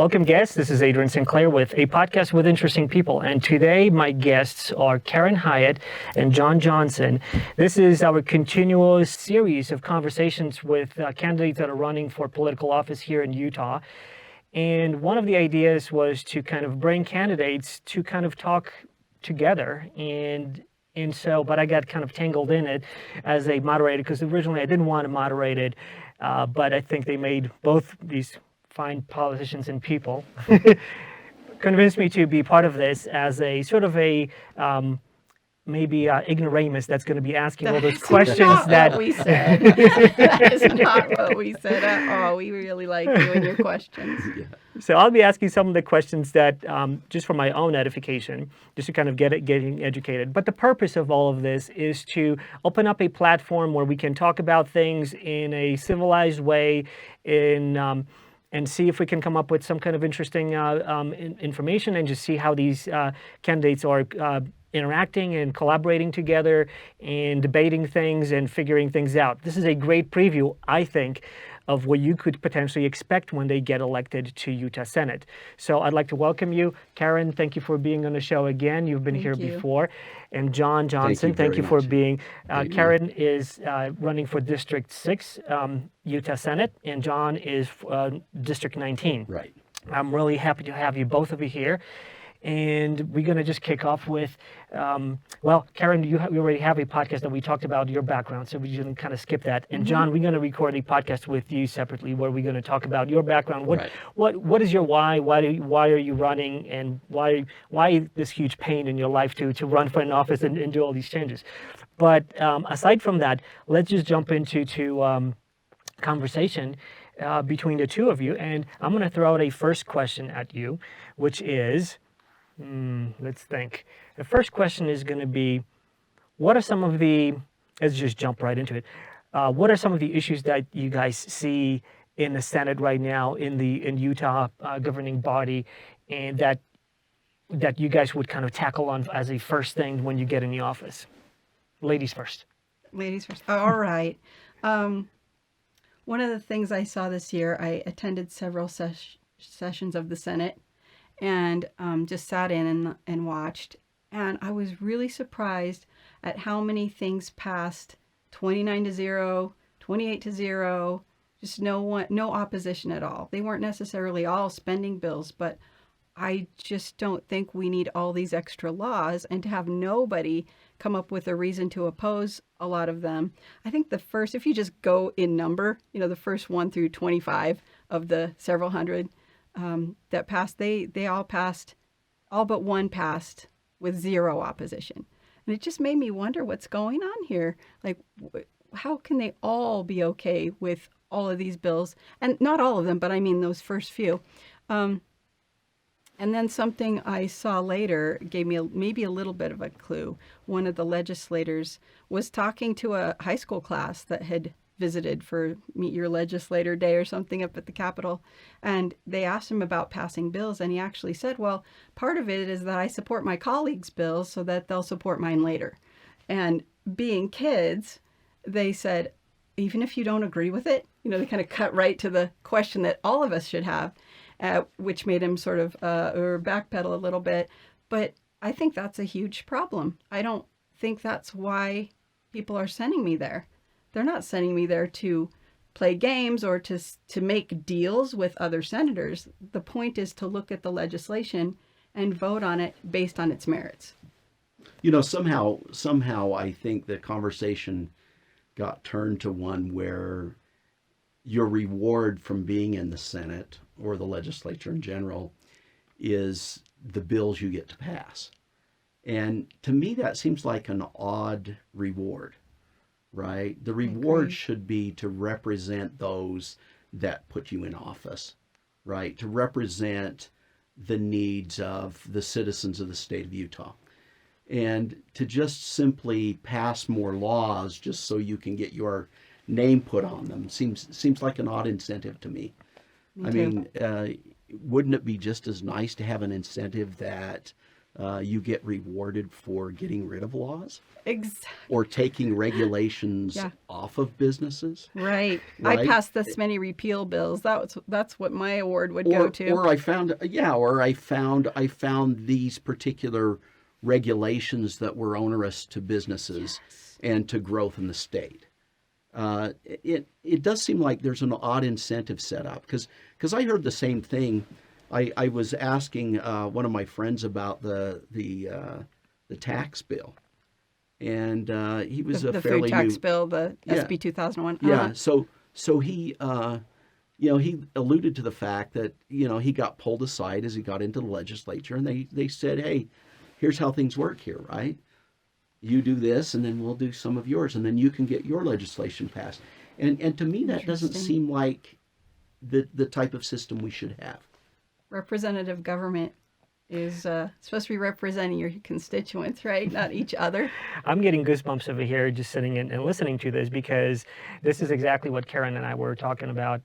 Welcome guests. This is Adrian Sinclair with a podcast with interesting people. And today my guests are Karen Hyatt and John Johnson. This is our continuous series of conversations with candidates that are running for political office here in Utah. And one of the ideas was to kind of bring candidates to kind of talk together. But I got kind of tangled in it as a moderator because originally I didn't want to moderate it, but I think they made both these fine politicians and people convinced me to be part of this as a sort of a maybe ignoramus that's going to be asking all those questions what we said. That is not what we said at all. We really like you and your questions. Yeah. So I'll be asking some of the questions that just for my own edification, just to kind of getting educated. But the purpose of all of this is to open up a platform where we can talk about things in a civilized way, and see if we can come up with some kind of interesting information and just see how these candidates are interacting and collaborating together and debating things and figuring things out. This is a great preview, I think, of what you could potentially expect when they get elected to Utah Senate. So I'd like to welcome you. Karen, thank you for being on the show again. You've been here before. And John Johnson, thank you for being. Karen is running for District 6, Utah Senate, and John is District 19. Right. I'm really happy to have you, both of you here. And we're going to just kick off with, Karen, you already have a podcast that we talked about your background, so we didn't kind of skip that. And John, we're going to record a podcast with you separately where we're going to talk about your background. What is your why? Why are you running? And why this huge pain in your life to run for an office and do all these changes? But aside from that, let's just jump into conversation between the two of you. And I'm going to throw out a first question at you, which is, let's think. The first question is going to be, let's just jump right into it. What are some of the issues that you guys see in the Senate right now, in Utah governing body, and that you guys would kind of tackle on as a first thing when you get in the office? Ladies first. Ladies first. All right. One of the things I saw this year, I attended several sessions of the Senate, and just sat in and watched. And I was really surprised at how many things passed 29-0, 28-0, just no opposition at all. They weren't necessarily all spending bills, but I just don't think we need all these extra laws, and to have nobody come up with a reason to oppose a lot of them. I think if you just go in number, the first 1 through 25 of the several hundred that passed, they all passed, all but one passed with zero opposition. And it just made me wonder what's going on here. Like, how can they all be okay with all of these bills? And not all of them, but I mean those first few. And then something I saw later gave me maybe a little bit of a clue. One of the legislators was talking to a high school class that had visited for Meet Your Legislator Day or something up at the Capitol. And they asked him about passing bills. And he actually said, well, part of it is that I support my colleagues' bills so that they'll support mine later. And being kids, they said, even if you don't agree with it, they kind of cut right to the question that all of us should have, which made him sort of backpedal a little bit. But I think that's a huge problem. I don't think that's why people are sending me there. They're not sending me there to play games or to make deals with other senators. The point is to look at the legislation and vote on it based on its merits. Somehow I think the conversation got turned to one where your reward from being in the Senate or the legislature in general is the bills you get to pass. And to me, that seems like an odd reward. Right? The reward should be to represent those that put you in office, right? To represent the needs of the citizens of the state of Utah. And to just simply pass more laws just so you can get your name put on them seems like an odd incentive to me. I mean, wouldn't it be just as nice to have an incentive that you get rewarded for getting rid of laws Exactly. or taking regulations Yeah. off of businesses. Right. Right? I passed this many repeal bills. That's what my award would go to. Or I found these particular regulations that were onerous to businesses and to growth in the state. It does seem like there's an odd incentive set up because I heard the same thing. I was asking one of my friends about the tax bill, and he was the a fairly food tax new, bill, the Yeah. SB 2001. yeah. So he he alluded to the fact that he got pulled aside as he got into the legislature, and they said, hey, here's how things work here, right? You do this, and then we'll do some of yours, and then you can get your legislation passed. And to me, that doesn't Interesting. seem like the type of system we should have. Representative government is supposed to be representing your constituents, right? Not each other. I'm getting goosebumps over here just sitting and listening to this because this is exactly what Karen and I were talking about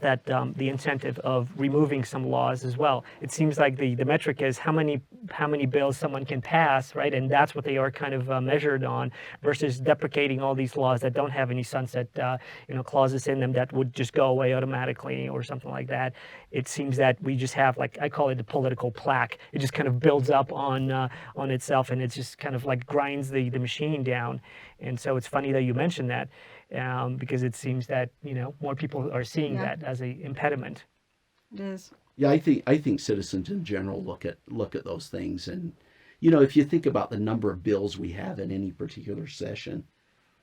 that the incentive of removing some laws as well. It seems like the metric is how many bills someone can pass, right? And that's what they are kind of measured on, versus deprecating all these laws that don't have any sunset clauses in them that would just go away automatically or something like that. It seems that we just have, like, I call it the political plaque. It just kind of builds up on itself, and it just kind of like grinds the machine down. And so it's funny that you mentioned that. Because it seems that more people are seeing Yeah. that as an impediment. It is. Yeah, I think citizens in general look at those things, and if you think about the number of bills we have in any particular session,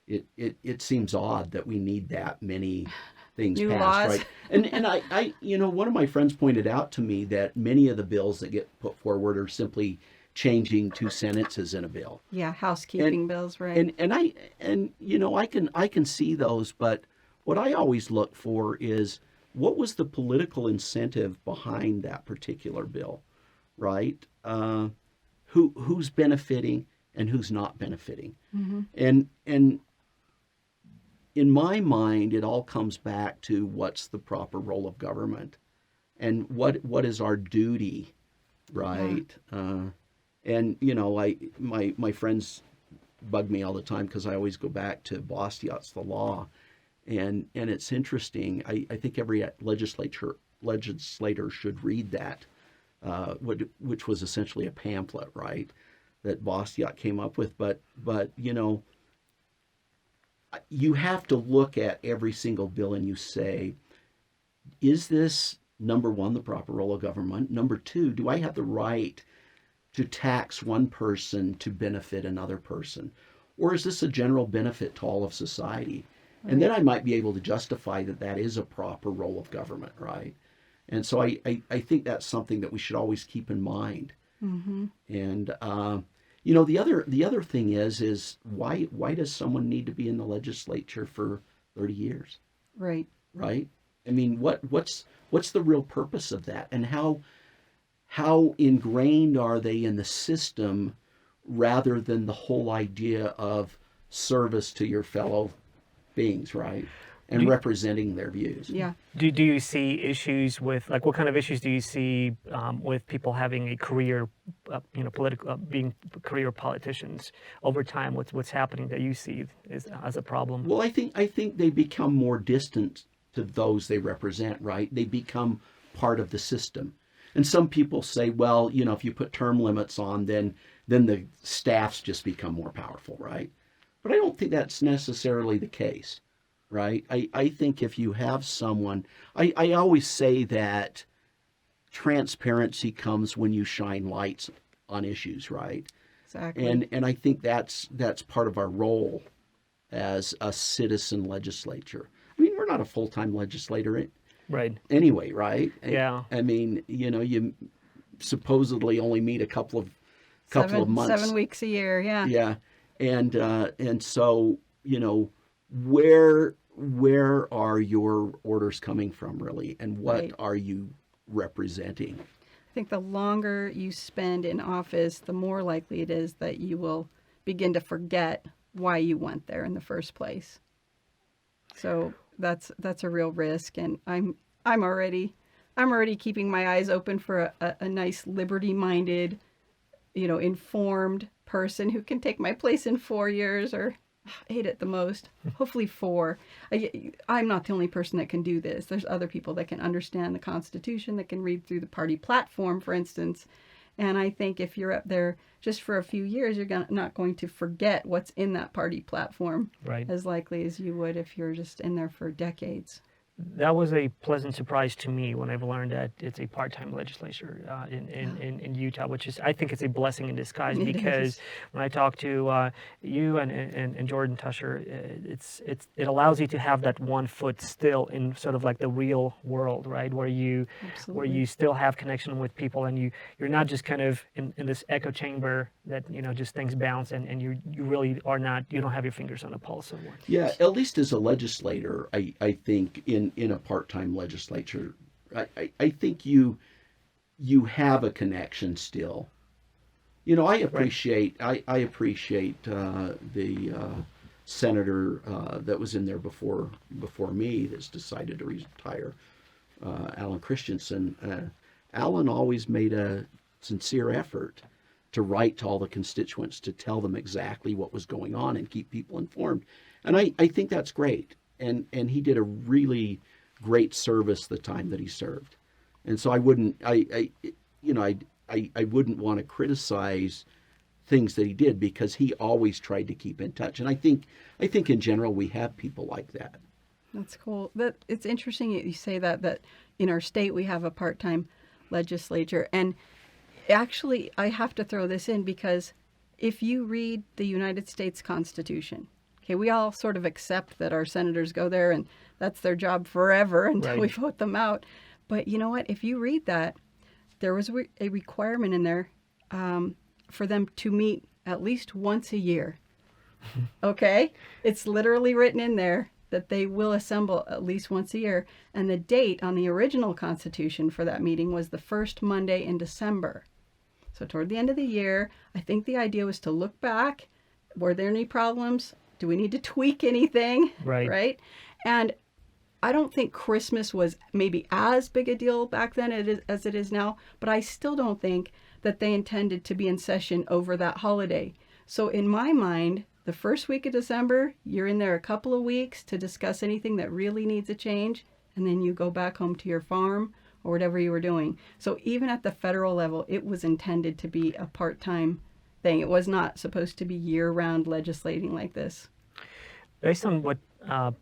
it seems odd that we need that many things New passed, laws. right? And I one of my friends pointed out to me that many of the bills that get put forward are simply changing two sentences in a bill. Yeah, housekeeping bills, right? And I can see those, but what I always look for is what was the political incentive behind that particular bill, right? Who's benefiting and who's not benefiting, and in my mind, it all comes back to what's the proper role of government, and what is our duty, right? And my friends bug me all the time because I always go back to Bastiat's The Law, and it's interesting. I think every legislator should read that, which was essentially a pamphlet, right, that Bastiat came up with. But you have to look at every single bill and you say, is this, number one, the proper role of government? Number two, do I have the right to tax one person to benefit another person? Or is this a general benefit to all of society? Right. And then I might be able to justify that is a proper role of government, right? And so I think that's something that we should always keep in mind. Mm-hmm. And the other thing is why does someone need to be in the legislature for 30 years? Right. Right? I mean, what's the real purpose of that, and how ingrained are they in the system rather than the whole idea of service to your fellow beings, right? And representing their views. Yeah. Do you see issues with, like, what kind of issues do you see with people having a career, political, being career politicians over time? What's happening that you see as a problem? Well, I think they become more distant to those they represent, right? They become part of the system. And some people say, well, if you put term limits on, then the staffs just become more powerful, right? But I don't think that's necessarily the case, right? I think if you have someone, I always say that transparency comes when you shine lights on issues, right? Exactly. And I think that's part of our role as a citizen legislature. I mean, we're not a full-time legislator Right. anyway, right? Yeah. I mean, you supposedly only meet a couple of months. 7 weeks a year, yeah. Yeah. And so, where are your orders coming from, really? And what Right. are you representing? I think the longer you spend in office, the more likely it is that you will begin to forget why you went there in the first place. So that's a real risk, and I'm already I'm already keeping my eyes open for a nice liberty-minded, informed person who can take my place in 4 years or 8 at the most, hopefully 4. I'm not the only person that can do this. There's other people that can understand the Constitution, that can read through the party platform, for instance. And I think if you're up there just for a few years, you're not going to forget what's in that party platform Right. as likely as you would if you're just in there for decades. That was a pleasant surprise to me when I've learned that it's a part-time legislature in Utah, which is, I think it's a blessing in disguise, It because is. when I talk to you and Jordan Tusher, it allows you to have that one foot still in sort of like the real world, right? Where you Absolutely. still have connection with people, and you're not just kind of in this echo chamber that, just things bounce, and you really are not, you don't have your fingers on the pulse of what. Yeah, at least as a legislator, I think in a part-time legislature, I think you have a connection still. I appreciate I appreciate the senator that was in there before me that's decided to retire, Alan Christensen. Alan always made a sincere effort to write to all the constituents to tell them exactly what was going on and keep people informed. And I think that's great. And he did a really great service the time that he served. And so I wouldn't want to criticize things that he did, because he always tried to keep in touch. And I think in general we have people like that. That's cool. It's interesting that you say that in our state we have a part-time legislature. And actually, I have to throw this in, because if you read the United States Constitution, okay, we all sort of accept that our senators go there and that's their job forever until Right. we vote them out. But you know what? If you read that, there was a requirement in there for them to meet at least once a year. Okay? It's literally written in there that they will assemble at least once a year. And the date on the original Constitution for that meeting was the first Monday in December. So toward the end of the year, I think the idea was to look back. Were there any problems? Do we need to tweak anything? Right. Right? And I don't think Christmas was maybe as big a deal back then as it is now, but I still don't think that they intended to be in session over that holiday. So in my mind, the first week of December, you're in there a couple of weeks to discuss anything that really needs a change, and then you go back home to your farm or whatever you were doing. So even at the federal level, it was intended to be a part-time thing. It was not supposed to be year-round legislating like this. Based on what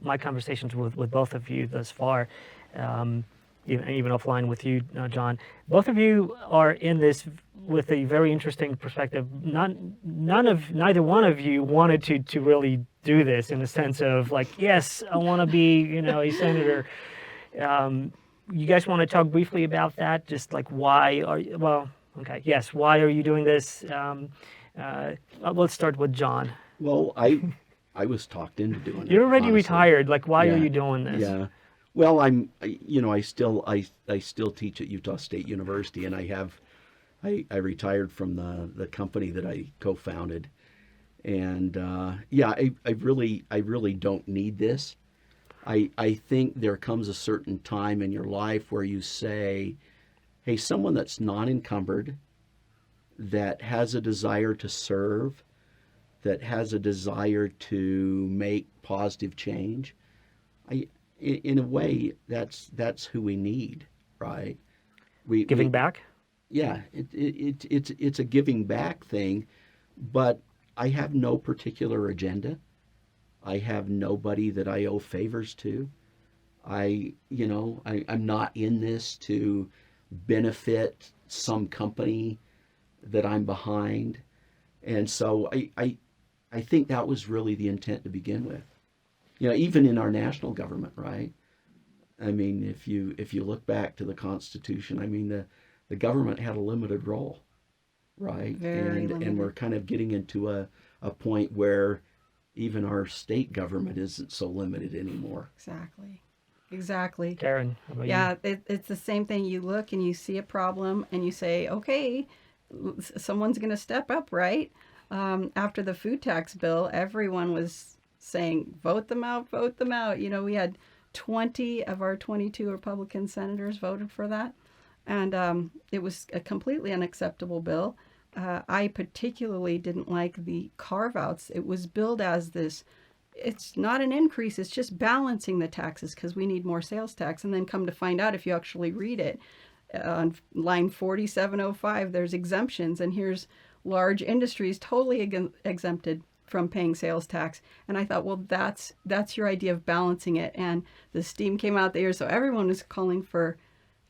my conversations with both of you thus far, even offline with you, John, both of you are in this with a very interesting perspective. Neither one of you wanted to really do this in the sense of like, yes, I want to be, a senator. You guys want to talk briefly about that? Just like why are you, well, okay, yes, why are you doing this? Let's start with John. Well, I was talked into doing it. You're already honestly. retired. Like, why are Yeah, you doing this? Yeah. Well, I still teach at Utah State University, and I retired from the company that I co-founded, and I really don't need this. I think there comes a certain time in your life where you say, hey, someone that's non-encumbered, that has a desire to serve, that has a desire to make positive change, in a way, that's who we need, right? Giving back? Yeah, it's a giving back thing, but I have no particular agenda. I have nobody that I owe favors to. I'm not in this to benefit some company that I'm behind. And so I think that was really the intent to begin with. Even in our national government, right? I mean, if you look back to the Constitution, I mean, the government had a limited role, right? Very and limited. we're kind of getting into a point where even our state government isn't so limited anymore. Exactly. Karen, how about Yeah, it's the same thing. You look and you see a problem and you say, okay, someone's going to step up, right? After the food tax bill, everyone was saying, vote them out, vote them out. We had 20 of our 22 Republican senators voted for that. And it was a completely unacceptable bill. I particularly didn't like the carve-outs. It was billed as this, it's not an increase, it's just balancing the taxes because we need more sales tax. And then come to find out, if you actually read it, on line 4705, there's exemptions, and here's large industries totally exempted from paying sales tax. And I thought, well, that's your idea of balancing it. And the steam came out the ears, so everyone was calling for,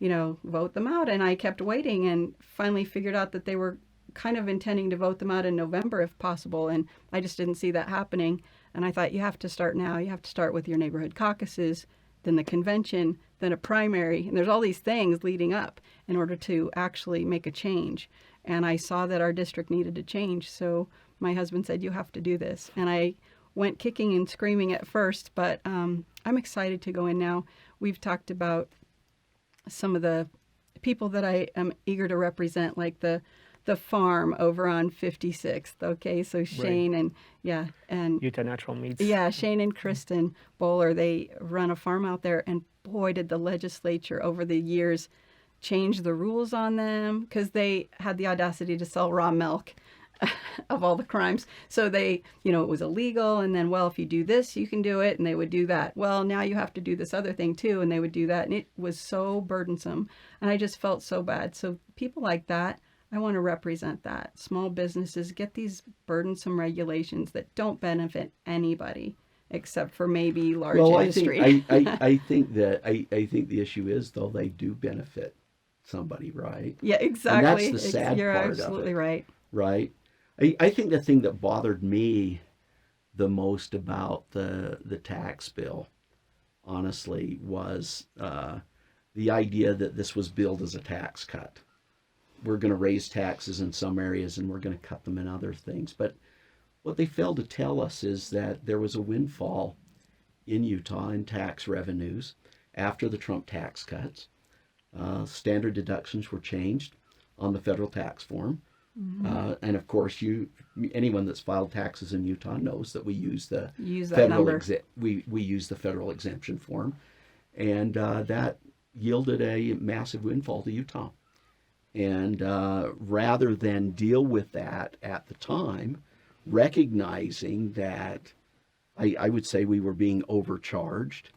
vote them out. And I kept waiting and finally figured out that they were kind of intending to vote them out in November if possible. And I just didn't see that happening. And I thought, you have to start now. You have to start with your neighborhood caucuses, then the convention, then a primary. And there's all these things leading up in order to actually make a change. And I saw that our district needed to change. So my husband said, you have to do this. And I went kicking and screaming at first, but I'm excited to go in now. We've talked about some of the people that I am eager to represent, like the farm over on 56th. Okay, so Shane and Utah Natural Meats. Yeah, Shane and Kristen Bowler, they run a farm out there, and boy, did the legislature over the years change the rules on them, because they had the audacity to sell raw milk of all the crimes. So they, it was illegal, and then, well, if you do this, you can do it, and they would do that. Well, now you have to do this other thing too, and they would do that, and it was so burdensome, and I just felt so bad. So people like that, I want to represent that. Small businesses get these burdensome regulations that don't benefit anybody except for maybe large industry. I think the issue is, though, they do benefit somebody, right? Yeah, exactly. And that's the sad You're part absolutely of it, right. right? I think the thing that bothered me the most about the tax bill, honestly, was the idea that this was billed as a tax cut. We're going to raise taxes in some areas and we're going to cut them in other things. But what they failed to tell us is that there was a windfall in Utah in tax revenues after the Trump tax cuts. Standard deductions were changed on the federal tax form. Mm-hmm. And of course, anyone that's filed taxes in Utah knows that we use the federal we use the federal exemption form, and that yielded a massive windfall to Utah. And rather than deal with that at the time, recognizing that I would say we were being overcharged,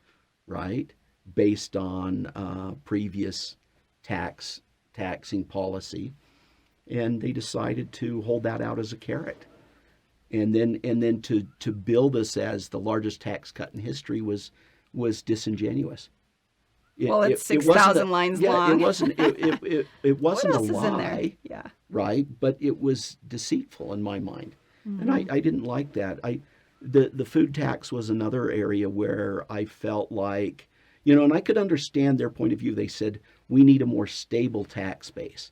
right, based on previous taxing policy, and they decided to hold that out as a carrot, and then to bill us as the largest tax cut in history was disingenuous. It's 6,000 lines long. It wasn't what else a lie, is in there? Yeah. Right, but it was deceitful in my mind, Mm-hmm. and I didn't like that. The food tax was another area where I felt like, and I could understand their point of view. They said we need a more stable tax base,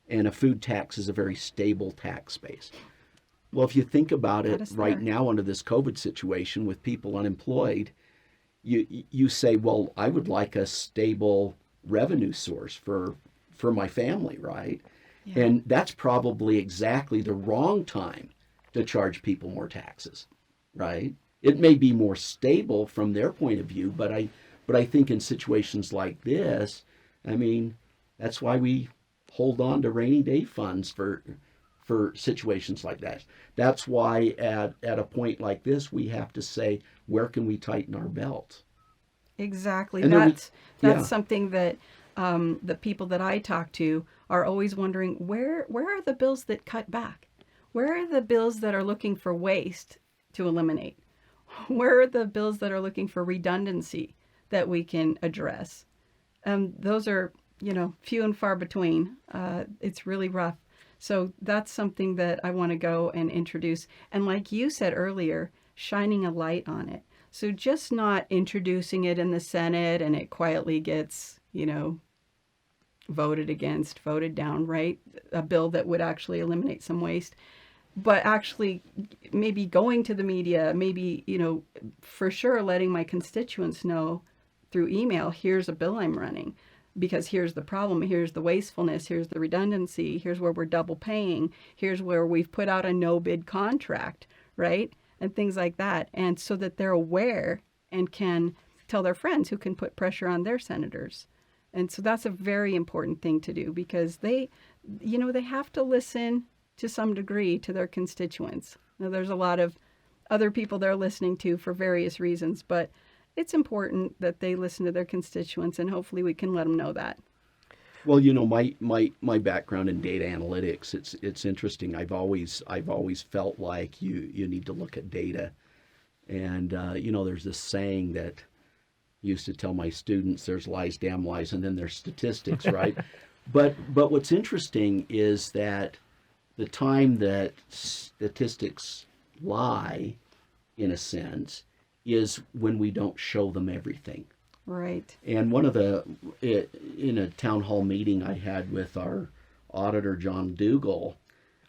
and a food tax is a very stable tax base. Well, if you think about it right now under this COVID situation with people unemployed, you say, well, I would like a stable revenue source for my family, right? Yeah. And that's probably exactly the wrong time to charge people more taxes, right? It may be more stable from their point of view, but I think in situations like this, that's why we hold on to rainy day funds for situations like that. That's why at a point like this, we have to say, where can we tighten our belt? Exactly. And that's something that the people that I talk to are always wondering, where are the bills that cut back? Where are the bills that are looking for waste to eliminate? Where are the bills that are looking for redundancy that we can address? Those are, few and far between. It's really rough. So that's something that I want to go and introduce. And like you said earlier, shining a light on it. So just not introducing it in the Senate and it quietly gets, voted against, voted down, right? A bill that would actually eliminate some waste. But actually maybe going to the media, maybe, for sure letting my constituents know through email, here's a bill I'm running. Because here's the problem, here's the wastefulness, here's the redundancy, here's where we're double paying, here's where we've put out a no-bid contract, right? And things like that. And so that they're aware and can tell their friends who can put pressure on their senators. And so that's a very important thing to do, because they have to listen to some degree to their constituents. Now, there's a lot of other people they're listening to for various reasons, but it's important that they listen to their constituents, and hopefully we can let them know that. Well, my background in data analytics, it's interesting. I've always felt like you need to look at data, and there's this saying that I used to tell my students: there's lies, damn lies, and then there's statistics, right? But what's interesting is that the time that statistics lie, in a sense, is when we don't show them everything. Right. And in a town hall meeting I had with our auditor, John Dougal,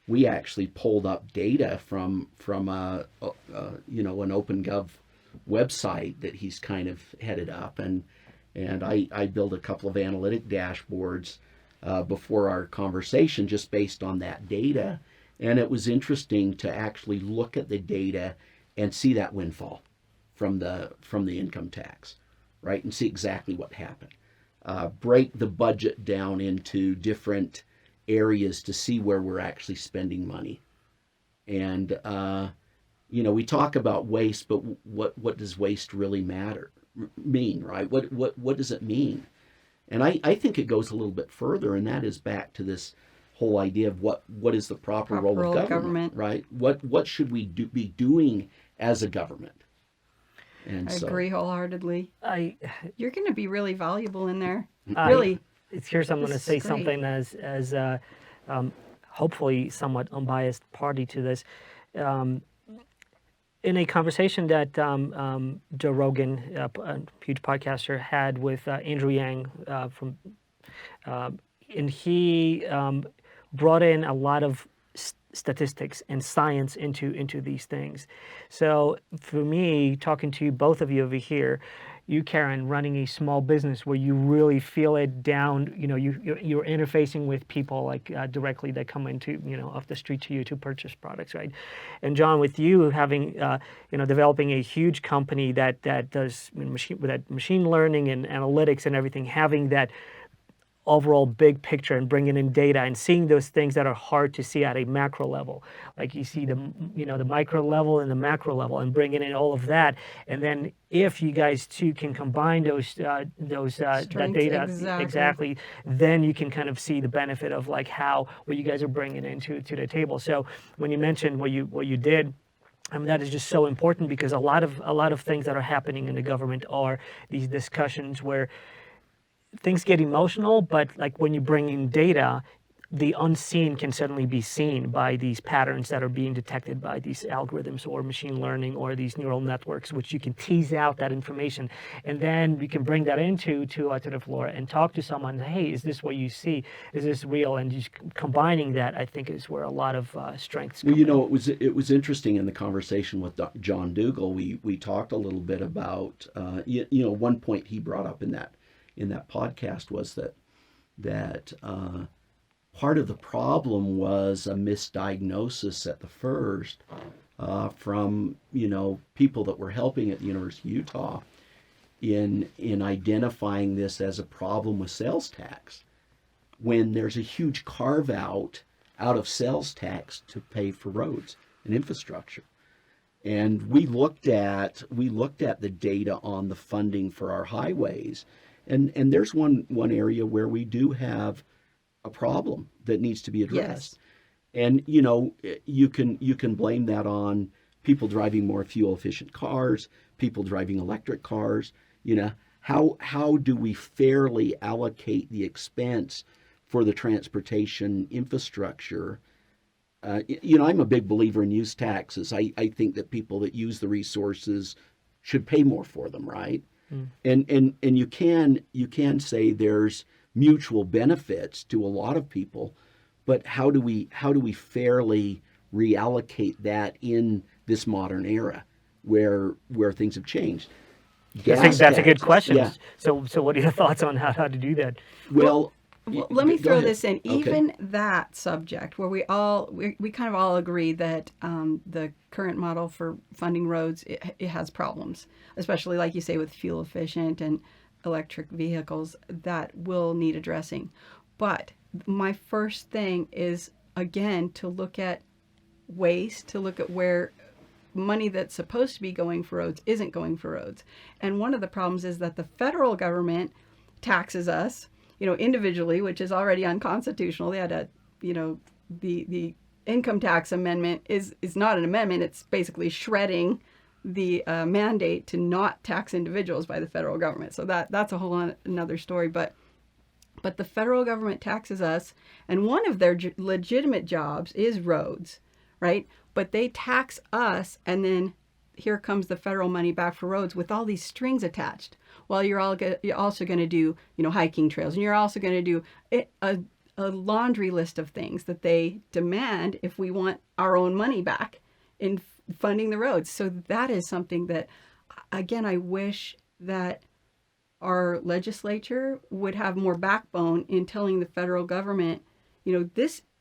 we actually pulled up data from an OpenGov website that he's kind of headed up, and I built a couple of analytic dashboards before our conversation just based on that data, and it was interesting to actually look at the data and see that windfall from the income tax, right, and see exactly what happened. Break the budget down into different areas to see where we're actually spending money. And we talk about waste, but what does waste really mean, right? What does it mean? And I think it goes a little bit further, and that is back to this whole idea of what is the proper role of government, right? What should we be doing as a government? And I agree wholeheartedly. You're going to be really valuable in there. Really. Here's I'm going to say great. something as hopefully somewhat unbiased party to this. In a conversation that Joe Rogan, a huge podcaster, had with Andrew Yang and he brought in a lot of statistics and science into these things. So for me, talking to both of you over here, you, Karen, running a small business where you really feel it down, you're interfacing with people like directly that come into, off the street to you to purchase products, right? And John, with you having, developing a huge company that does machine learning and analytics and everything, having that overall big picture and bringing in data and seeing those things that are hard to see at a macro level, like you see the micro level and the macro level, and bringing in all of that. And then if you guys too can combine that data exactly, then you can kind of see the benefit of like what you guys are bringing into the table. So when you mentioned what you did, I mean, that is just so important, because a lot of things that are happening in the government are these discussions where things get emotional, but like when you bring in data, the unseen can suddenly be seen by these patterns that are being detected by these algorithms or machine learning or these neural networks, which you can tease out that information, and then we can bring that to the floor and talk to someone. Hey, is this what you see? Is this real? And just combining that, I think, is where a lot of strengths come in. It was interesting in the conversation with John Dougal. We talked a little bit about one point he brought up in that podcast was that part of the problem was a misdiagnosis at the first from people that were helping at the University of Utah in identifying this as a problem with sales tax, when there's a huge carve out of sales tax to pay for roads and infrastructure. And we looked at the data on the funding for our highways. And there's one area where we do have a problem that needs to be addressed. Yes. And you can blame that on people driving more fuel efficient cars, people driving electric cars. How do we fairly allocate the expense for the transportation infrastructure? I'm a big believer in use taxes. I think that people that use the resources should pay more for them, right? And you can say there's mutual benefits to a lot of people, but how do we fairly reallocate that in this modern era where things have changed? I think that's a good question. Yeah. So what are your thoughts on how to do that? Well, Well, let me Go throw ahead. this in. Okay. Even that subject, where we kind of all agree that the current model for funding roads it has problems, especially like you say with fuel efficient and electric vehicles that will need addressing. But my first thing is again to look at waste, to look at where money that's supposed to be going for roads isn't going for roads. And one of the problems is that the federal government taxes us, individually, which is already unconstitutional. They had the income tax amendment is not an amendment. It's basically shredding the mandate to not tax individuals by the federal government. So that's a whole another story. But the federal government taxes us, and one of their legitimate jobs is roads, right? But they tax us, and then here comes the federal money back for roads with all these strings attached. Well, you're also going to do, hiking trails, and you're also going to do a laundry list of things that they demand if we want our own money back in funding the roads. So that is something that, again, I wish that our legislature would have more backbone in telling the federal government,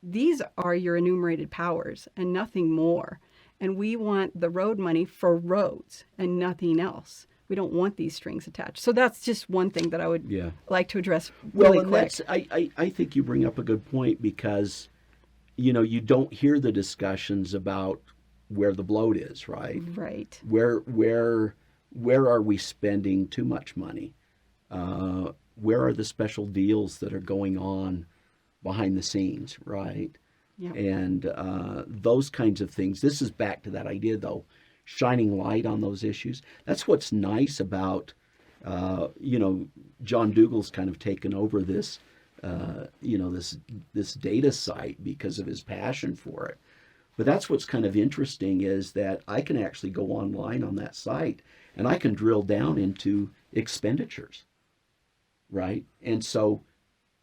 these are your enumerated powers and nothing more. And we want the road money for roads and nothing else. We don't want these strings attached. So that's just one thing that I would like to address really and quick. I think you bring up a good point because, you don't hear the discussions about where the bloat is, right? Right. Where are we spending too much money? Where are the special deals that are going on behind the scenes, right? Yep. And those kinds of things. This is back to that idea, though, shining light on those issues. That's what's nice about, John Dougal's kind of taken over this, this data site because of his passion for it. But that's what's kind of interesting is that I can actually go online on that site and I can drill down into expenditures, right? And so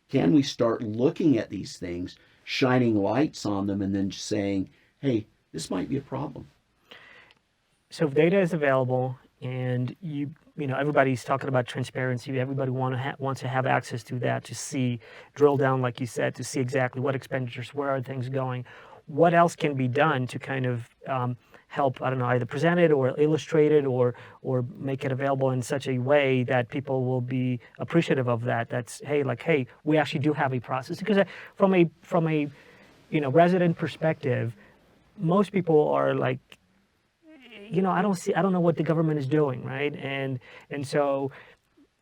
can we start looking at these things, shining lights on them, and then saying, hey, this might be a problem? So if data is available and everybody's talking about transparency, everybody wants to have access to that, to see, drill down, like you said, to see exactly what expenditures, where are things going, what else can be done to kind of help, I don't know, either present it or illustrate it or make it available in such a way that people will be appreciative of that. That's, hey, we actually do have a process. Because from a resident perspective, most people are like, I don't know what the government is doing, right? And so,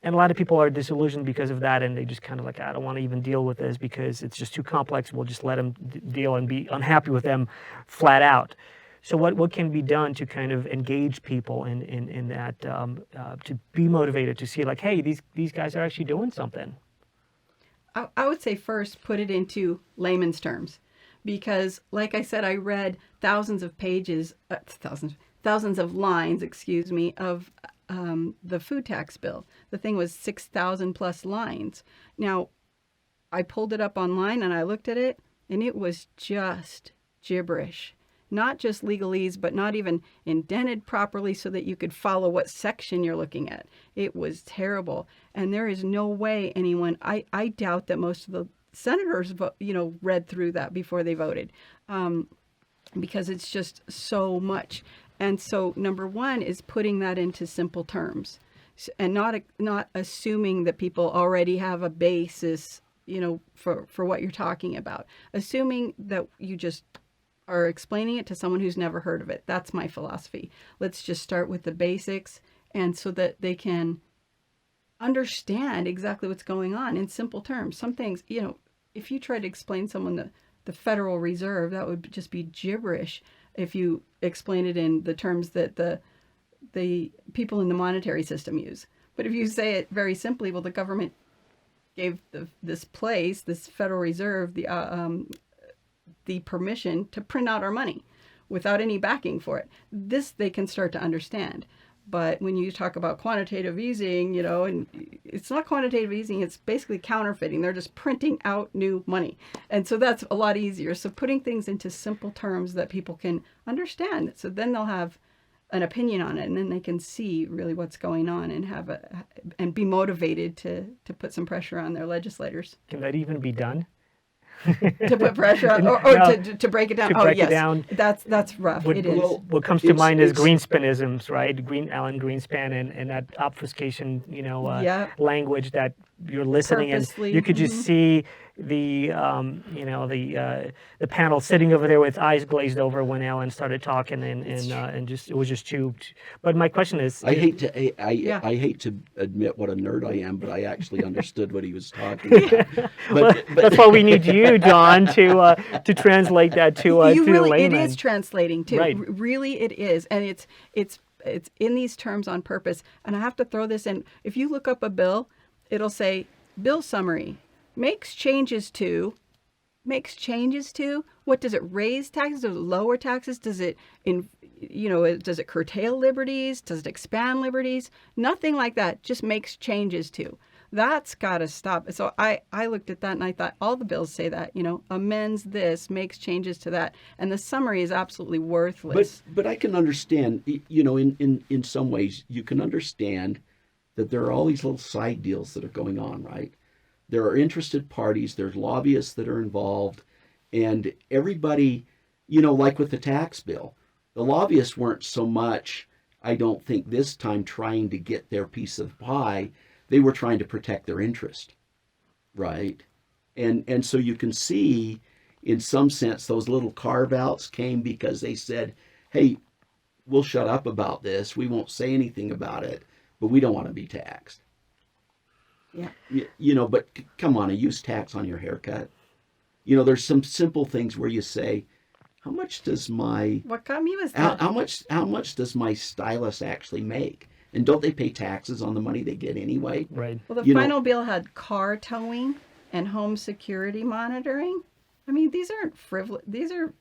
and a lot of people are disillusioned because of that, and they just kind of like, I don't want to even deal with this because it's just too complex. We'll just let them deal and be unhappy with them flat out. So what can be done to kind of engage people in that, to be motivated to see like, hey, these guys are actually doing something? I would say first put it into layman's terms, because like I said, I read thousands of lines, of the food tax bill. The thing was 6,000 plus lines. Now, I pulled it up online and I looked at it, and it was just gibberish. Not just legalese, but not even indented properly so that you could follow what section you're looking at. It was terrible. And there is no way anyone, I doubt that most of the senators, read through that before they voted, because it's just so much. And so number one is putting that into simple terms and not assuming that people already have a basis, for what you're talking about. Assuming that you just are explaining it to someone who's never heard of it. That's my philosophy. Let's just start with the basics, and so that they can understand exactly what's going on in simple terms. Some things, if you try to explain someone the Federal Reserve, that would just be gibberish if you explain it in the terms that the people in the monetary system use. But if you say it very simply, well, the government gave this Federal Reserve, the permission to print out our money without any backing for it. This they can start to understand. But when you talk about quantitative easing, and it's not quantitative easing, it's basically counterfeiting. They're just printing out new money. And so that's a lot easier. So putting things into simple terms that people can understand. So then they'll have an opinion on it, and then they can see really what's going on and be motivated to put some pressure on their legislators. Can that even be done? To put pressure on, or No, to break it down. to Oh break it yes, down. that's rough. It is. What comes to mind is Greenspanisms, right? Alan Greenspan and that obfuscation, Yep. language that you're listening Purposely, and you could just see the the panel sitting over there with eyes glazed over when Alan started talking and just it was just too. But my question is, I hate to admit what a nerd I am, but I actually understood what he was talking about. But that's why we need you, John, to translate that to you to really, the layman. it is translating too. Right. Really, it is, and it's in these terms on purpose. And I have to throw this in. If you look up a bill, it'll say bill summary makes changes to. What does it raise taxes? Does it lower taxes? Does it does it curtail liberties? Does it expand liberties? Nothing like that. Just makes changes to. That's got to stop. So I looked at that and I thought all the bills say that, amends this, makes changes to that. And the summary is absolutely worthless. But I can understand, in some ways, you can understand that there are all these little side deals that are going on, right? There are interested parties, there's lobbyists that are involved, and everybody, like with the tax bill, the lobbyists weren't so much, I don't think this time, trying to get their piece of the pie. They were trying to protect their interest, right? And so you can see, in some sense, those little carve-outs came because they said, hey, we'll shut up about this. We won't say anything about it, but we don't want to be taxed. Yeah. But come on, a use tax on your haircut. There's some simple things where you say, how much does what got me was that. how much does my stylist actually make? And don't they pay taxes on the money they get anyway? Right. Well, the final bill had car towing and home security monitoring. I mean, these aren't frivolous. These are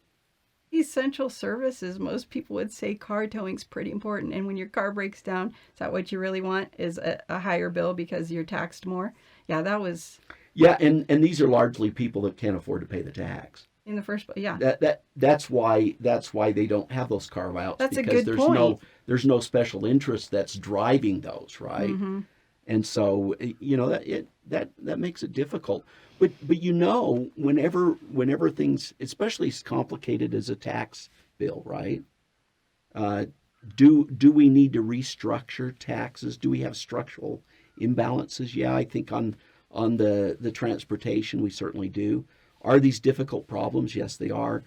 essential services. Most people would say car towing is pretty important. And when your car breaks down, is that what you really want? Is a higher bill because you're taxed more? Yeah, that was. Yeah, and these are largely people that can't afford to pay the tax. In the first, yeah. That's why they don't have those carve outs. That's because a good point. There's no special interest that's driving those, right? Mm-hmm. And so that makes it difficult. But whenever things, especially as complicated as a tax bill, right? Do we need to restructure taxes? Do we have structural imbalances? Yeah, I think on the transportation we certainly do. Are these difficult problems? Yes, they are.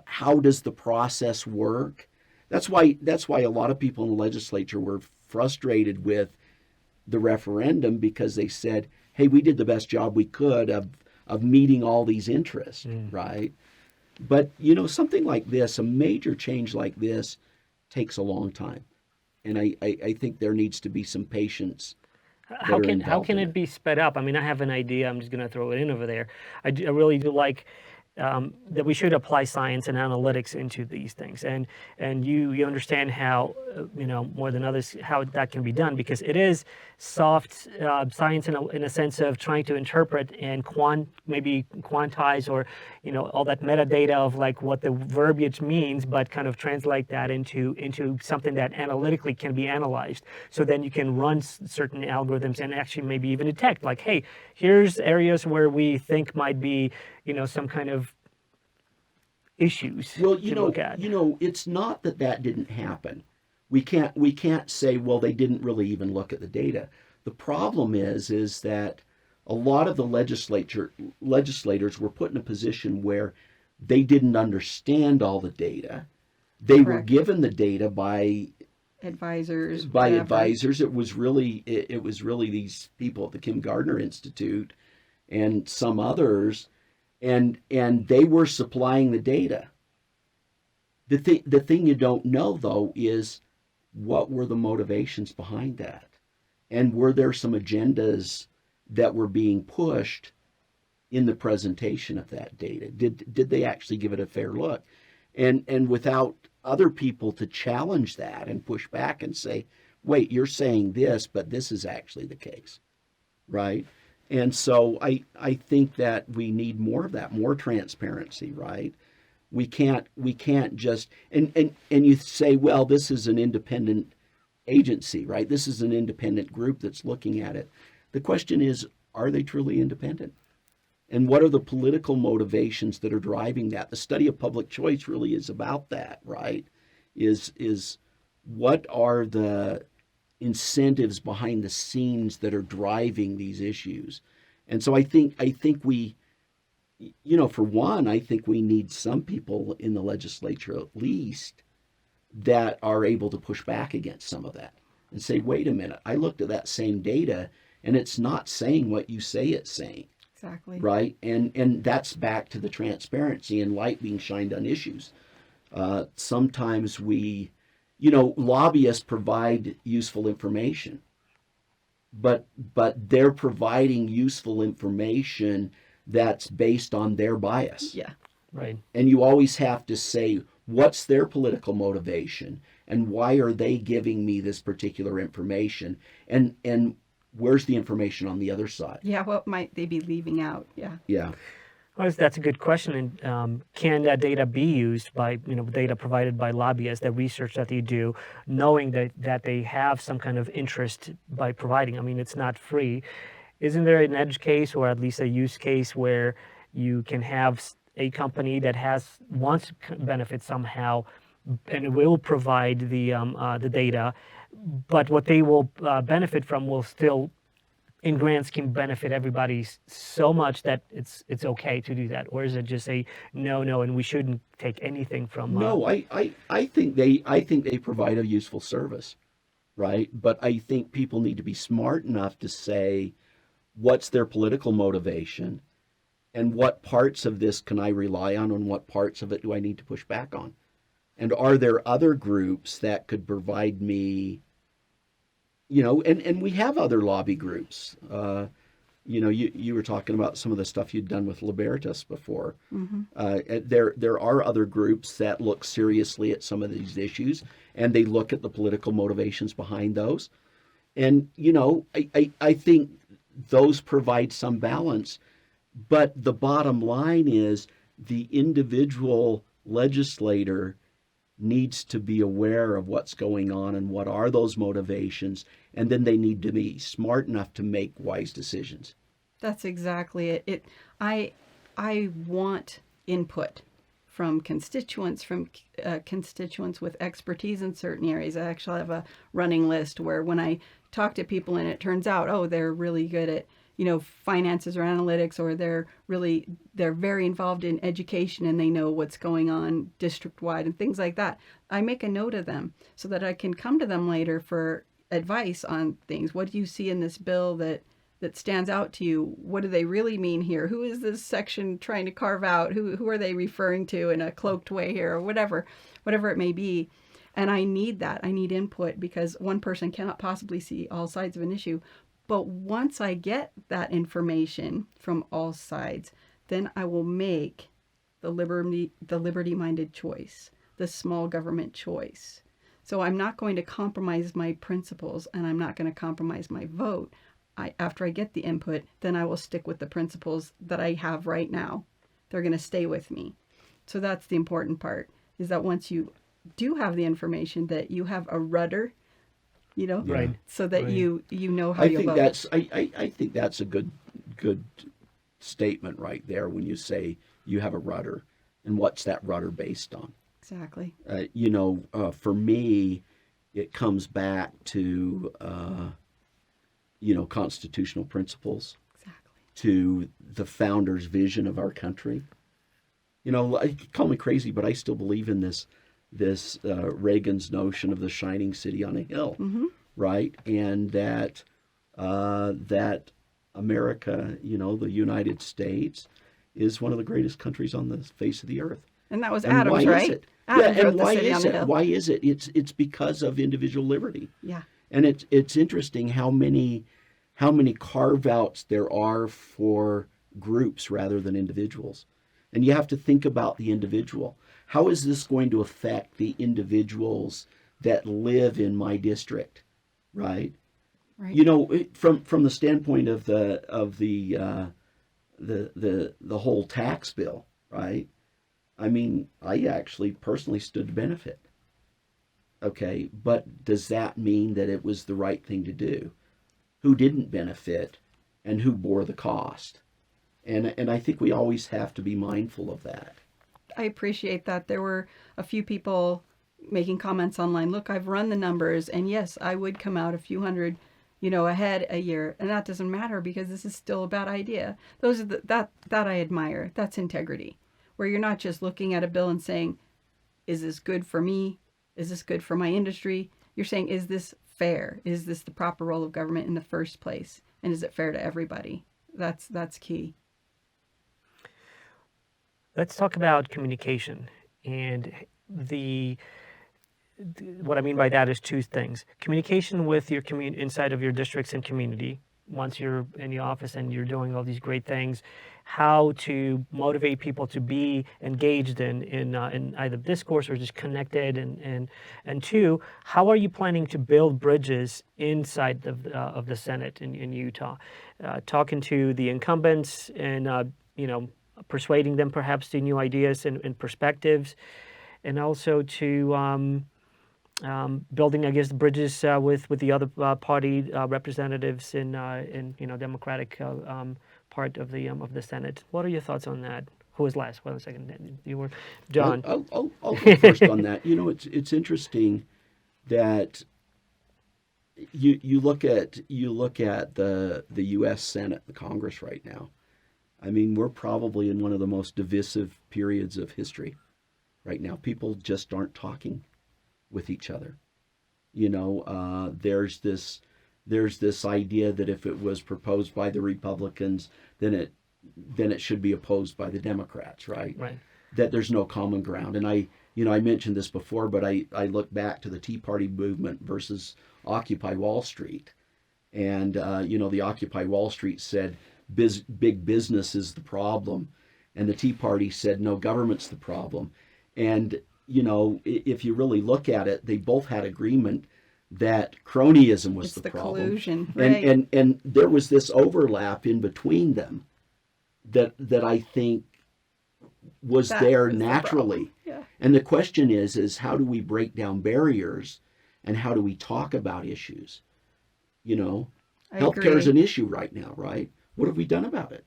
How does the process work? That's why a lot of people in the legislature were frustrated with the referendum, because they said, hey, we did the best job we could of meeting all these interests, right? But, something like this, a major change like this, takes a long time. And I think there needs to be some patience. How can it be sped up? I mean, I have an idea. I'm just going to throw it in over there. I really do like that we should apply science and analytics into these things, and you understand how more than others how that can be done, because it is soft science in a sense of trying to interpret and maybe quantize or all that metadata of like what the verbiage means, but kind of translate that into something that analytically can be analyzed. So then you can run certain algorithms and actually maybe even detect like, hey, here's areas where we think might be some kind of issues to look at. It's not that didn't happen. We can't say, well, they didn't really even look at the data. The problem is that a lot of the legislators were put in a position where they didn't understand all the data. They were given the data by advisors. It was really these people at the Kim Gardner Institute and some others, and they were supplying the data. The thing you don't know, though, is what were the motivations behind that, and were there some agendas that were being pushed in the presentation of that data? Did they actually give it a fair look? And without other people to challenge that and push back and say, wait, you're saying this, but this is actually the case, right? And so I think that we need more of that, more transparency, right? We can't just and you say, well, this is an independent agency, right? This is an independent group that's looking at it. The question is, are they truly independent? And what are the political motivations that are driving that? The study of public choice really is about that, right? Is what are the incentives behind the scenes that are driving these issues? And so I think we, for one, I think we need some people in the legislature at least that are able to push back against some of that and say, wait a minute, I looked at that same data and it's not saying what you say it's saying. Exactly. Right. And that's back to the transparency and light being shined on issues. Sometimes lobbyists provide useful information, but they're providing useful information that's based on their bias. Yeah. Right. And you always have to say, what's their political motivation and why are they giving me this particular information? And where's the information on the other side? Yeah, what might they be leaving out? Yeah. Yeah. Well, that's a good question. And can that data be used by, data provided by lobbyists, the research that they do, knowing that they have some kind of interest by providing? I mean, it's not free. Isn't there an edge case or at least a use case where you can have a company that wants to benefit somehow and will provide the data, but what they will benefit from will still, in grand scheme, benefit everybody so much that it's okay to do that? Or is it just a no, and we shouldn't take anything from? No, I think they provide a useful service, right? But I think people need to be smart enough to say, what's their political motivation, and what parts of this can I rely on, and what parts of it do I need to push back on? And are there other groups that could provide me, and we have other lobby groups. You were talking about some of the stuff you'd done with Libertas before. Mm-hmm. There are other groups that look seriously at some of these issues, and they look at the political motivations behind those. And, I think those provide some balance. But the bottom line is the individual legislator needs to be aware of what's going on and what are those motivations, and then they need to be smart enough to make wise decisions. That's exactly it. I want input from constituents, with expertise in certain areas. I actually have a running list where when I talk to people and it turns out, they're really good at finances or analytics, or they're very involved in education and they know what's going on district-wide and things like that. I make a note of them so that I can come to them later for advice on things. What do you see in this bill that stands out to you? What do they really mean here? Who is this section trying to carve out? Who are they referring to in a cloaked way here, or whatever it may be? And I need that. I need input, because one person cannot possibly see all sides of an issue. But once I get that information from all sides, then I will make the liberty-minded choice, the small government choice. So I'm not going to compromise my principles, and I'm not going to compromise my vote. After I get the input, then I will stick with the principles that I have right now. They're going to stay with me. So that's the important part, is that once you do have the information, that you have a rudder, right, so that right. you know how you vote. I think that's a good statement right there when you say you have a rudder, and what's that rudder based on? Exactly. For me, it comes back to constitutional principles. Exactly. To the founders' vision of our country. Call me crazy, but I still believe in this Reagan's notion of the shining city on a hill, mm-hmm. right? And that America, the United States, is one of the greatest countries on the face of the earth. And that was Adams, right? Adams wrote the city on the hill. Why is it? It's because of individual liberty. Yeah. And it's interesting how many carve-outs there are for groups rather than individuals. And you have to think about the individual. How is this going to affect the individuals that live in my district, right? Right. From the standpoint of the whole tax bill, right? I mean, I actually personally stood to benefit. Okay, but does that mean that it was the right thing to do? Who didn't benefit and who bore the cost? And I think we always have to be mindful of that. I appreciate that. There were a few people making comments online. Look, I've run the numbers, and yes, I would come out a few hundred, ahead a year, and that doesn't matter because this is still a bad idea. Those are that I admire. That's integrity, where you're not just looking at a bill and saying, "Is this good for me? Is this good for my industry?" You're saying, "Is this fair? Is this the proper role of government in the first place? And is it fair to everybody?" That's key. Let's talk about communication. And what I mean by that is two things. Communication with your inside of your districts and community. Once you're in the office and you're doing all these great things, how to motivate people to be engaged in either discourse or just connected, and two, how are you planning to build bridges inside of the Senate in Utah, talking to the incumbents and persuading them perhaps to new ideas and perspectives, and also to building, I guess, bridges with the other party representatives in Democratic part of the Senate. What are your thoughts on that? Who was last? Wait a second. You were John. I'll go first on that. It's interesting that you look at the U.S. Senate, the Congress right now. I mean, we're probably in one of the most divisive periods of history right now. People just aren't talking with each other. There's this idea that if it was proposed by the Republicans, then it should be opposed by the Democrats, right? Right. That there's no common ground. And I mentioned this before, but I look back to the Tea Party movement versus Occupy Wall Street. And, the Occupy Wall Street said big business is the problem. And the Tea Party said, no, government's the problem. And, if you really look at it, they both had agreement that cronyism was the problem. It's the collusion, right? And there was this overlap in between them that I think was there naturally. Yeah. And the question is how do we break down barriers and how do we talk about issues? Healthcare is an issue right now, right? What have we done about it?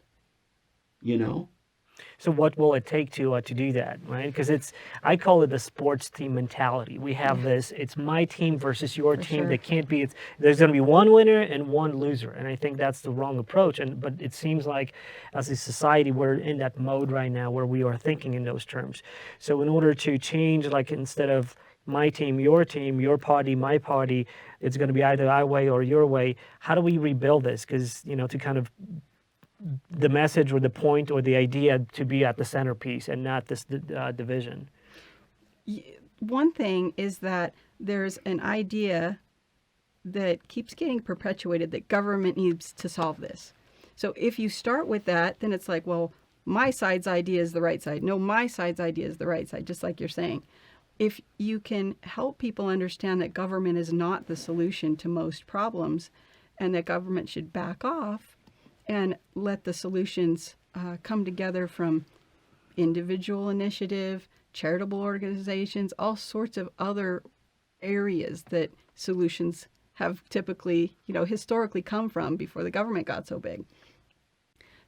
So what will it take to do that, right? Because I call it the sports team mentality. We have this, it's my team versus your team. Sure. That can't be, there's going to be one winner and one loser. And I think that's the wrong approach. But it seems like as a society, we're in that mode right now where we are thinking in those terms. So in order to change, like instead of my team, your party, my party, it's going to be either our way or your way. How do we rebuild this? Because, to kind of the message or the point or the idea to be at the centerpiece and not this division. One thing is that there's an idea that keeps getting perpetuated that government needs to solve this. So if you start with that, then it's like, well, my side's idea is the right side. No, my side's idea is the right side, just like you're saying. If you can help people understand that government is not the solution to most problems and that government should back off and let the solutions come together from individual initiative, charitable organizations, all sorts of other areas that solutions have typically, historically come from before the government got so big.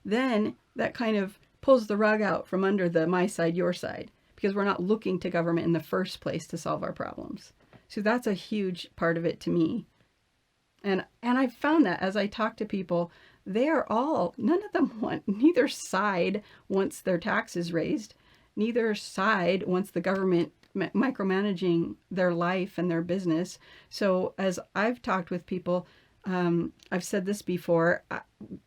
Then that kind of pulls the rug out from under the my side, your side, because we're not looking to government in the first place to solve our problems. So that's a huge part of it to me. And I've found that as I talk to people, none of them neither side wants their taxes raised. Neither side wants the government micromanaging their life and their business. So as I've talked with people, I've said this before,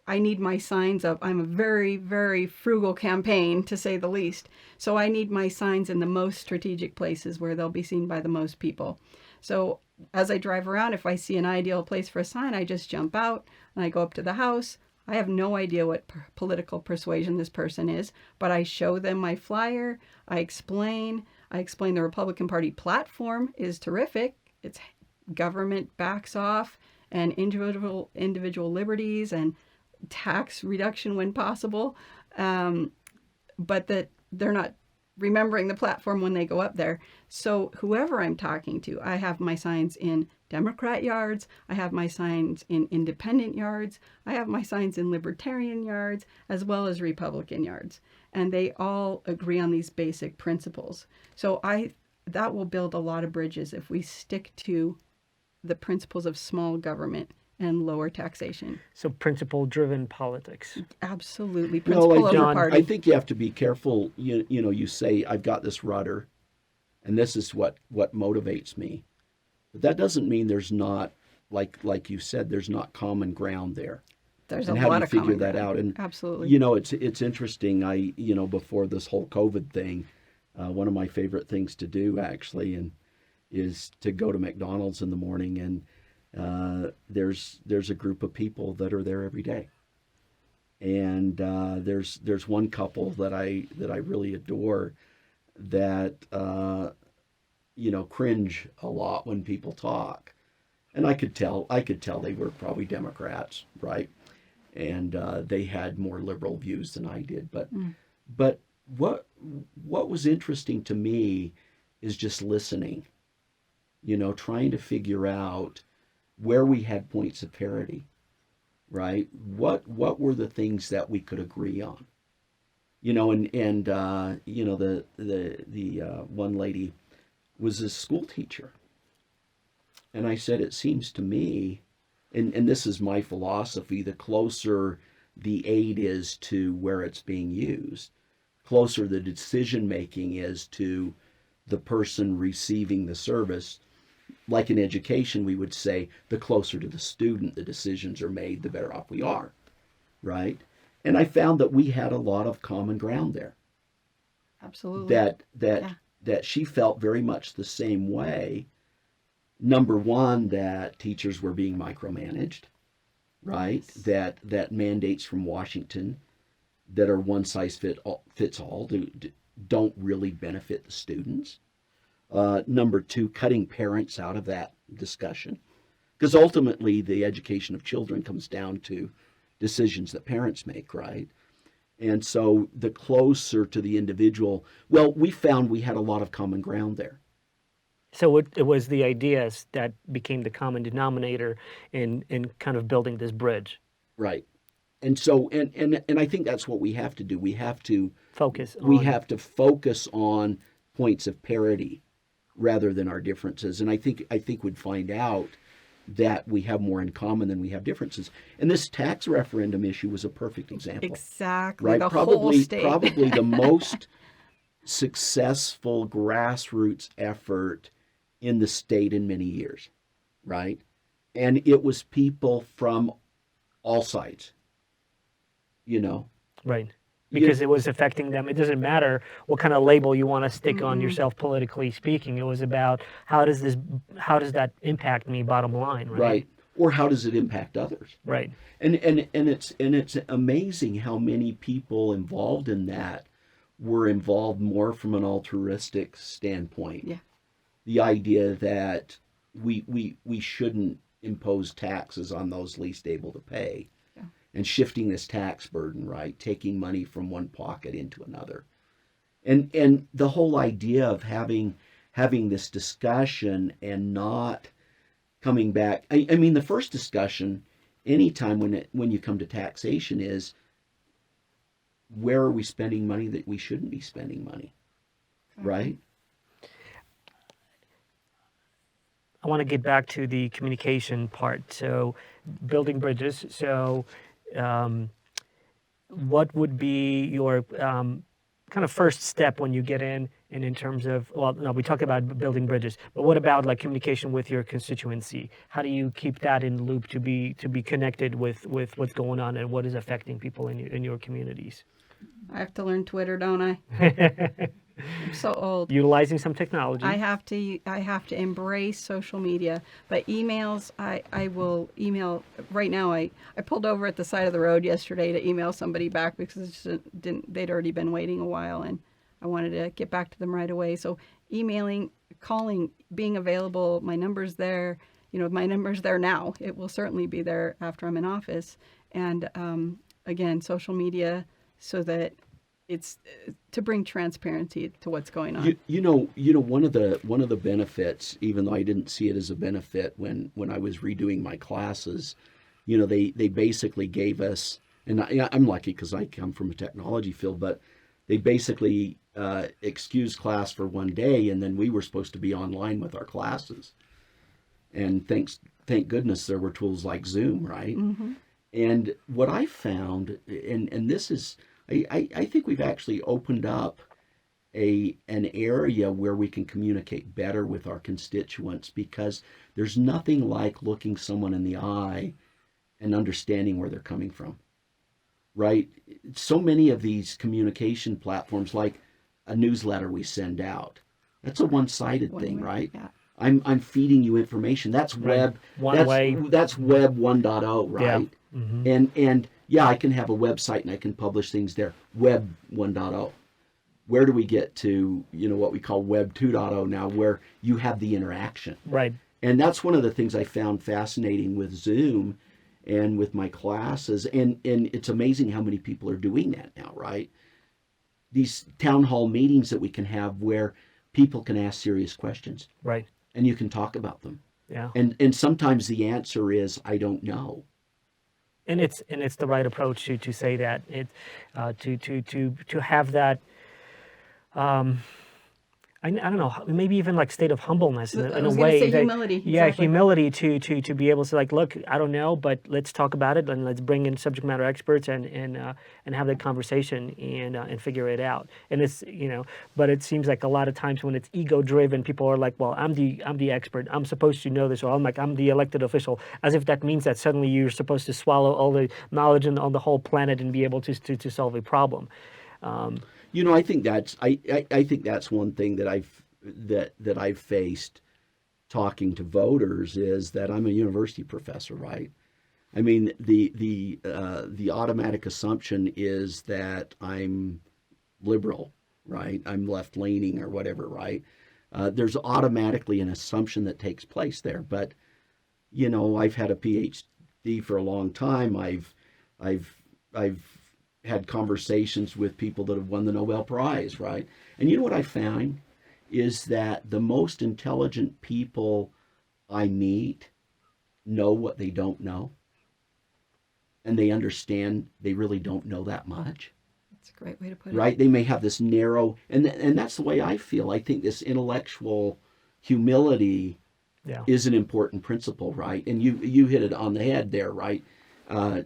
I need my signs up. I'm a very, very frugal campaign, to say the least. So I need my signs in the most strategic places where they'll be seen by the most people. So as I drive around, if I see an ideal place for a sign, I just jump out and I go up to the house. I have no idea what political persuasion this person is, but I show them my flyer. I explain the Republican Party platform is terrific. It's government backs off and individual liberties and tax reduction when possible. But that they're not remembering the platform when they go up there. So whoever I'm talking to, I have my signs in Democrat yards, I have my signs in independent yards, I have my signs in libertarian yards, as well as Republican yards. And they all agree on these basic principles. So that will build a lot of bridges if we stick to the principles of small government and lower taxation. So principle-driven politics. Absolutely. Well, Principle over John, party. I think you have to be careful. You say, I've got this rudder, and this is what motivates me. But that doesn't mean there's not, like you said, there's not common ground there. There's And a how lot do you of figure common that ground. out? And Absolutely. it's interesting. Before this whole COVID thing, one of my favorite things to do actually is to go to McDonald's in the morning, and there's a group of people that are there every day. And there's one couple that I really adore that cringe a lot when people talk, and I could tell they were probably Democrats, right? And they had more liberal views than I did. But what was interesting to me is just listening, trying to figure out where we had points of parity, right? What were the things that we could agree on? The one lady was a school teacher. And I said, it seems to me, and this is my philosophy, the closer the aid is to where it's being used, closer the decision making is to the person receiving the service. Like in education, we would say the closer to the student the decisions are made, the better off we are, right? And I found that we had a lot of common ground there. Absolutely. That she felt very much the same way. Number one, that teachers were being micromanaged, right? Yes. That mandates from Washington that are one size fits all don't really benefit the students. Number two, cutting parents out of that discussion, because ultimately the education of children comes down to decisions that parents make, right? And so the closer to the individual, well, we found we had a lot of common ground there. So it was the ideas that became the common denominator in kind of building this bridge. Right. And so, and I think that's what we have to do. We have to Focus on points of parity rather than our differences. And I think we'd find out that we have more in common than we have differences. And this tax referendum issue was a perfect example. Exactly. Right? The whole state. Probably the most successful grassroots effort in the state in many years, right? And it was people from all sides, Right. Because it was affecting them. It doesn't matter what kind of label you want to stick on yourself politically speaking. It was about how does that impact me, bottom line, right? Right. Or how does it impact others? Right. And it's amazing how many people involved in that were involved more from an altruistic standpoint. Yeah. The idea that we shouldn't impose taxes on those least able to pay. And shifting this tax burden, right? Taking money from one pocket into another. And the whole idea of having this discussion and not coming back. I mean, the first discussion, anytime when you come to taxation, is where are we spending money that we shouldn't be spending money, right? I want to get back to the communication part. So building bridges. So what would be your kind of first step when you get in, and in terms of, well, no, we talked about building bridges, but what about like communication with your constituency? How do you keep that in the loop to be connected with what's going on and what is affecting people in your communities? I have to learn Twitter, don't I? I'm so old. Utilizing some technology. I have to embrace social media. But emails, I will email. Right now, I pulled over at the side of the road yesterday to email somebody back because they'd already been waiting a while, and I wanted to get back to them right away. So emailing, calling, being available, my number's there. My number's there now. It will certainly be there after I'm in office. And again, social media, so that it's to bring transparency to what's going on. One of the benefits, even though I didn't see it as a benefit when I was redoing my classes, they basically gave us, and I'm lucky because I come from a technology field, but they basically excused class for one day, and then we were supposed to be online with our classes. And thank goodness there were tools like Zoom, right? Mm-hmm. And what I found, and this is, I think we've actually opened up an area where we can communicate better with our constituents, because there's nothing like looking someone in the eye and understanding where they're coming from, right? So many of these communication platforms, like a newsletter we send out, that's a one-sided thing, right? Yeah. I'm feeding you information. That's web. One way. That's web 1.0, right? Yeah. Mm-hmm. And yeah, I can have a website and I can publish things there. Web 1.0. Where do we get to, what we call web 2.0 now, where you have the interaction? Right. And that's one of the things I found fascinating with Zoom and with my classes. And it's amazing how many people are doing that now, right? These town hall meetings that we can have where people can ask serious questions. Right. And you can talk about them. Yeah. And sometimes the answer is, I don't know. And it's the right approach to say that to have that. I don't know, maybe even like state of humbleness in a way. Say humility. Yeah, Exactly. humility to be able to like, look, I don't know, but let's talk about it and let's bring in subject matter experts and have that conversation and figure it out. And it's but it seems like a lot of times when it's ego driven, people are like, well, I'm the expert, I'm supposed to know this, or I'm the elected official, as if that means that suddenly you're supposed to swallow all the knowledge on the whole planet and be able to solve a problem. I think that's one thing that I've faced talking to voters, is that I'm a university professor, right? I mean, the automatic assumption is that I'm liberal, right? I'm left leaning or whatever, right? There's automatically an assumption that takes place there. But I've had a PhD for a long time. I've had conversations with people that have won the Nobel Prize, right? And you know what I found is that the most intelligent people I meet know what they don't know. And they understand they really don't know that much. That's a great way to put it. Right? They may have this narrow, and that's the way I feel. I think this intellectual humility is an important principle, right? And you hit it on the head there, right?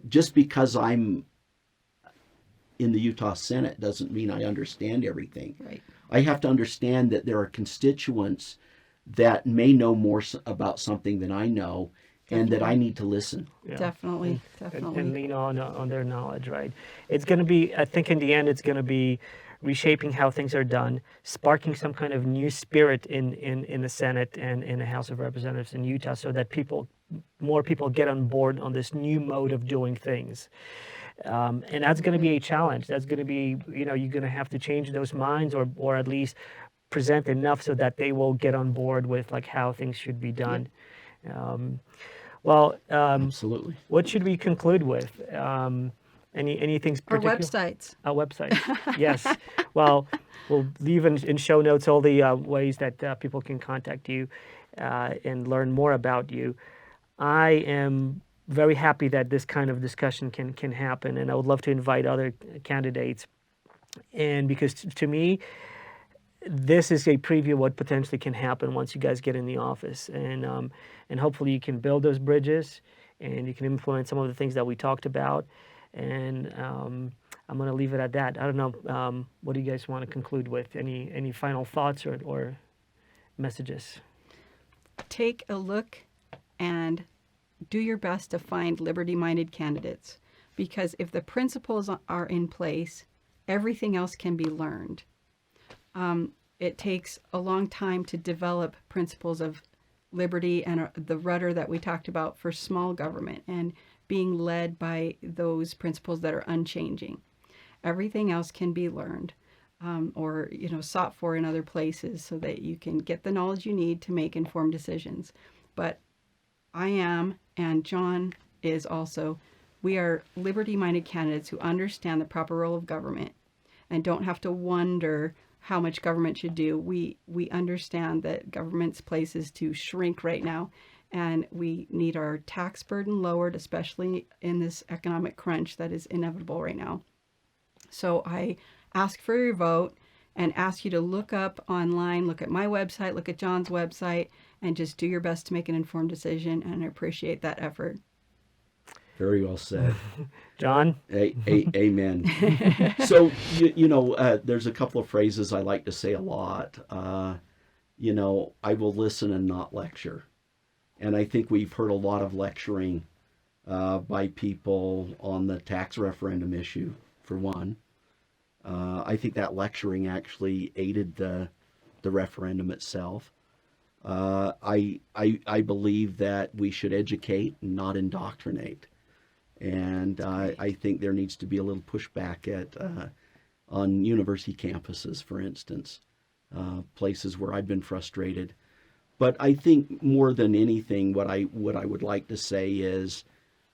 Just because I'm in the Utah Senate doesn't mean I understand everything. Right. I have to understand that there are constituents that may know more about something than I know, and that I need to listen. Yeah. Definitely. And lean on their knowledge, right? It's going to be, I think in the end, it's going to be reshaping how things are done, sparking some kind of new spirit in the Senate and in the House of Representatives in Utah, so that more people get on board on this new mode of doing things. And that's going to be a challenge. That's going to be, you're going to have to change those minds, or at least present enough so that they will get on board with like how things should be done. Absolutely. What should we conclude with? Anything Our particular? websites. Our websites. Yes. Well, we'll leave in show notes all the ways that people can contact you and learn more about you. I am very happy that this kind of discussion can happen, and I would love to invite other candidates. And because to me, this is a preview of what potentially can happen once you guys get in the office, and hopefully you can build those bridges, and you can implement some of the things that we talked about. And I'm going to leave it at that. I don't know. What do you guys want to conclude with? Any final thoughts or messages? Take a look and do your best to find liberty-minded candidates, because if the principles are in place, everything else can be learned. It takes a long time to develop principles of liberty and the rudder that we talked about for small government, and being led by those principles that are unchanging. Everything else can be learned or sought for in other places, so that you can get the knowledge you need to make informed decisions. But I am, and John is also, we are liberty-minded candidates who understand the proper role of government and don't have to wonder how much government should do. We understand that government's place is to shrink right now, and we need our tax burden lowered, especially in this economic crunch that is inevitable right now. So I ask for your vote and ask you to look up online, look at my website, look at John's website, and just do your best to make an informed decision, and I appreciate that effort. Very well said. John? Amen. So, there's a couple of phrases I like to say a lot. I will listen and not lecture. And I think we've heard a lot of lecturing by people on the tax referendum issue, for one. I think that lecturing actually aided the referendum itself. I believe that we should educate and not indoctrinate. And I think there needs to be a little pushback on university campuses, for instance, places where I've been frustrated. But I think more than anything, what I would like to say is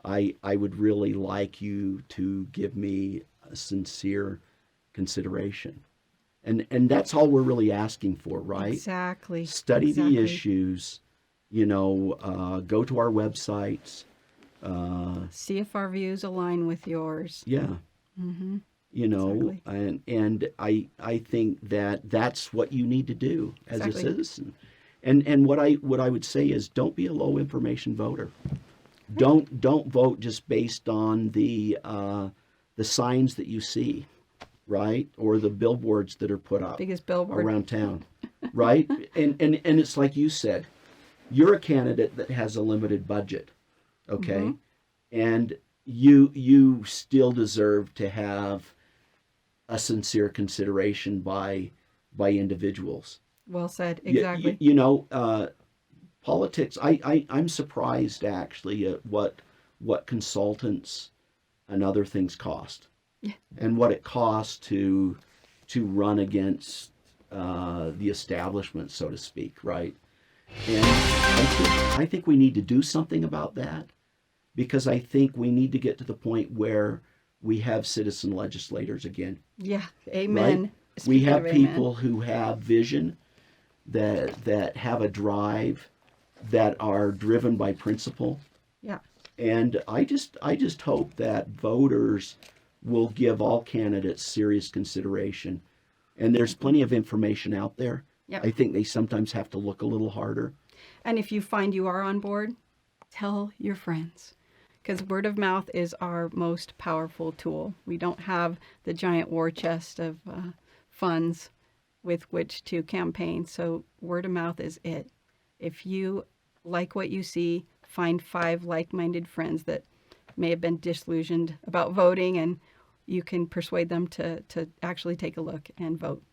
I would really like you to give me a sincere consideration. And that's all we're really asking for, right? Exactly. Study the issues, go to our websites. See if our views align with yours. Yeah. Mm-hmm. Exactly. And I think that's what you need to do as a citizen. And what I would say is, don't be a low information voter. Don't vote just based on the signs that you see, right? Or the billboards that are put up Biggest billboard around town, right? and it's like you said, you're a candidate that has a limited budget, okay? Mm-hmm. And you still deserve to have a sincere consideration by individuals. Well said. Exactly. Politics. I'm surprised actually at what consultants and other things cost, and what it costs to run against the establishment, so to speak, right? And I think we need to do something about that, because I think we need to get to the point where we have citizen legislators again. Yeah. Amen. Right? We have people who have vision, that have a drive, that are driven by principle. Yeah. And I just hope that voters will give all candidates serious consideration. And there's plenty of information out there. Yep. I think they sometimes have to look a little harder. And if you find you are on board, tell your friends, because word of mouth is our most powerful tool. We don't have the giant war chest of funds with which to campaign. So word of mouth is it. If you like what you see, find 5 like-minded friends that may have been disillusioned about voting, and you can persuade them to actually take a look and vote.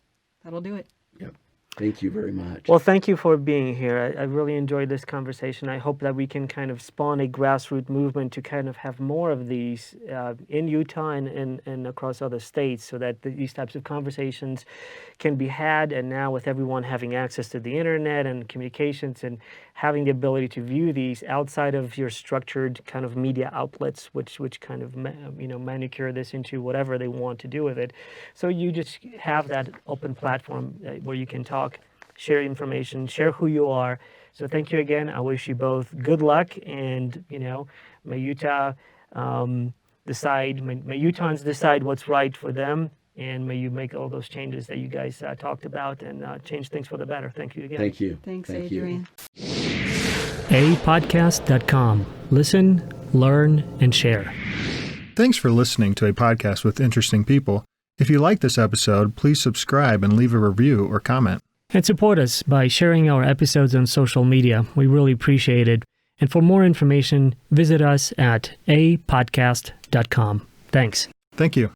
That'll do it. Yep. Thank you very much. Well, thank you for being here. I really enjoyed this conversation. I hope that we can kind of spawn a grassroots movement to kind of have more of these in Utah and across other states, so that these types of conversations can be had. And now with everyone having access to the internet and communications and having the ability to view these outside of your structured kind of media outlets, which kind of manicure this into whatever they want to do with it. So you just have that open platform where you can talk, share information, share who you are. So thank you again. I wish you both good luck, and may Utah may Utahns decide what's right for them, and may you make all those changes that you guys talked about, and change things for the better. Thank you again. Thank you. Thanks, Thank Adrian. Apodcast.com. Listen, learn, and share. Thanks for listening to a podcast with interesting people. If you like this episode, please subscribe and leave a review or comment. And support us by sharing our episodes on social media. We really appreciate it. And for more information, visit us at apodcast.com. Thanks. Thank you.